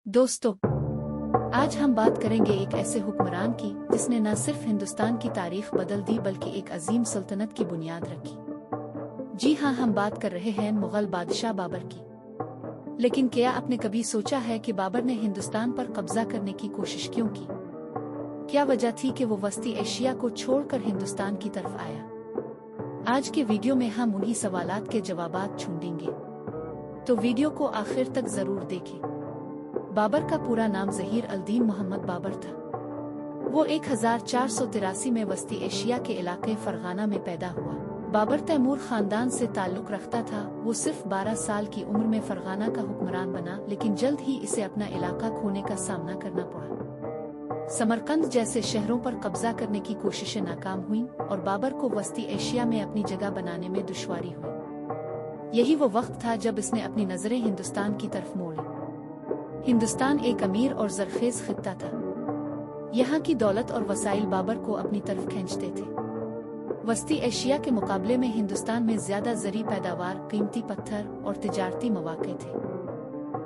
दोस्तों, आज हम बात करेंगे एक ऐसे हुक्मरान की जिसने न सिर्फ हिंदुस्तान की तारीख बदल दी बल्कि एक अजीम सल्तनत की बुनियाद रखी। जी हाँ, हम बात कर रहे हैं मुगल बादशाह बाबर की। लेकिन क्या आपने कभी सोचा है कि बाबर ने हिंदुस्तान पर कब्जा करने की कोशिश क्यों की? क्या वजह थी कि वो वस्ती एशिया को छोड़कर हिंदुस्तान की तरफ आया? आज के वीडियो में हम उन्हीं सवालात के जवाबात ढूंढेंगे, तो वीडियो को आखिर तक जरूर देखें। बाबर का पूरा नाम ज़हीर अल-दीन मोहम्मद बाबर था। वो 1483 में वस्ती एशिया के इलाके फरगाना में पैदा हुआ। बाबर तैमूर खानदान से ताल्लुक रखता था। वो सिर्फ 12 साल की उम्र में फरगाना का हुक्मरान बना, लेकिन जल्द ही इसे अपना इलाका खोने का सामना करना पड़ा। समरकंद जैसे शहरों पर कब्जा करने की कोशिशें नाकाम हुईं और बाबर को वस्ती एशिया में अपनी जगह बनाने में दुश्वारी हुई। यही वो वक्त था जब इसने अपनी नजरें हिंदुस्तान की तरफ मोड़ी। हिंदुस्तान एक अमीर और जरखेज खित्ता था। यहाँ की दौलत और वसाइल बाबर को अपनी तरफ खींचते थे। वस्ती एशिया के मुकाबले में हिंदुस्तान में ज्यादा ज़री पैदावार, कीमती पत्थर और तिजारती मौके थे।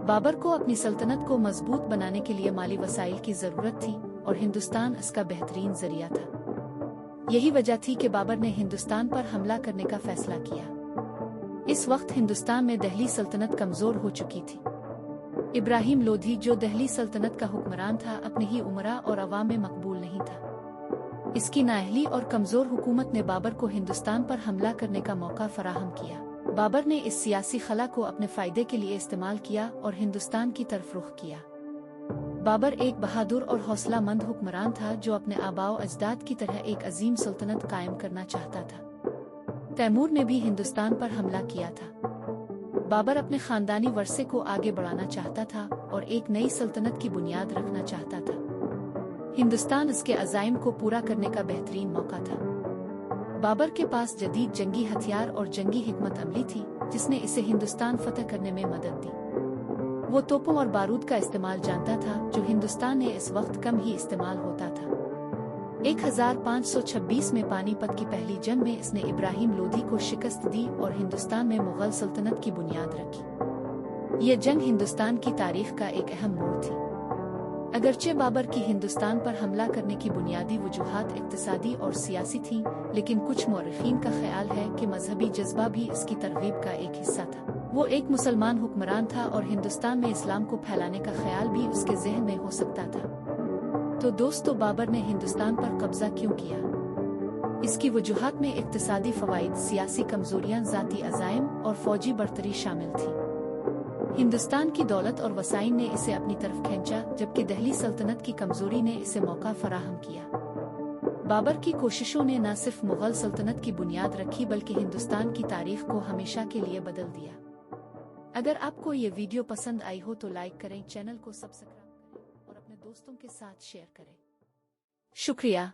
बाबर को अपनी सल्तनत को मजबूत बनाने के लिए माली वसाइल की जरूरत थी और हिंदुस्तान इसका बेहतरीन जरिया था। यही वजह थी कि बाबर ने हिंदुस्तान पर हमला करने का फैसला किया। इस वक्त हिंदुस्तान में दिल्ली सल्तनत कमजोर हो चुकी थी। इब्राहिम लोधी, जो दिल्ली सल्तनत का हुक्मरान था, अपने ही उमरा और अवाम में मकबूल नहीं था। इसकी नाअहली और कमजोर हुकूमत ने बाबर को हिंदुस्तान पर हमला करने का मौका फराहम किया। बाबर ने इस सियासी खला को अपने फायदे के लिए इस्तेमाल किया और हिंदुस्तान की तरफ रुख किया। बाबर एक बहादुर और हौसलामंद हुक्मरान था जो अपने आबाओ अजदाद की तरह एक अजीम सल्तनत कायम करना चाहता था। तैमूर ने भी हिंदुस्तान पर हमला किया था। बाबर अपने खानदानी वर्से को आगे बढ़ाना चाहता था और एक नई सल्तनत की बुनियाद रखना चाहता था। हिंदुस्तान इसके अज़ाइम को पूरा करने का बेहतरीन मौका था। बाबर के पास जदीद जंगी हथियार और जंगी हिकमत अमली थी, जिसने इसे हिंदुस्तान फतह करने में मदद दी। वो तोपों और बारूद का इस्तेमाल जानता था, जो हिंदुस्तान में इस वक्त कम ही इस्तेमाल होता था। 1526 में पानीपत की पहली जंग में इसने इब्राहिम लोधी को शिकस्त दी और हिंदुस्तान में मुगल सल्तनत की बुनियाद रखी। ये जंग हिंदुस्तान की तारीख का एक अहम मोड़ थी। अगरचे बाबर की हिंदुस्तान पर हमला करने की बुनियादी वजूहात इक्तिसादी और सियासी थीं, लेकिन कुछ मौरखीन का ख्याल है कि मजहबी जज्बा भी इसकी तरगीब का एक हिस्सा था। वो एक मुसलमान हुक्मरान था और हिंदुस्तान में इस्लाम को फैलाने का ख्याल भी उसके ज़हन में हो सकता था। तो दोस्तों, बाबर ने हिंदुस्तान पर कब्जा क्यों किया? इसकी वजूहात में इक्तिसादी फवाइद, सियासी कमजोरियां, ज़ाती अज़ाइम और फौजी बर्तरी शामिल थी। हिंदुस्तान की दौलत और वसाइल ने इसे अपनी तरफ खींचा, जबकि दिल्ली सल्तनत की कमजोरी ने इसे मौका फराहम किया। बाबर की कोशिशों ने न सिर्फ मुगल सल्तनत की बुनियाद रखी बल्कि हिंदुस्तान की तारीख को हमेशा के लिए बदल दिया। अगर आपको ये वीडियो पसंद आई हो तो लाइक करें, चैनल को सब्सक्राइब करें और अपने दोस्तों के साथ शेयर करें। शुक्रिया।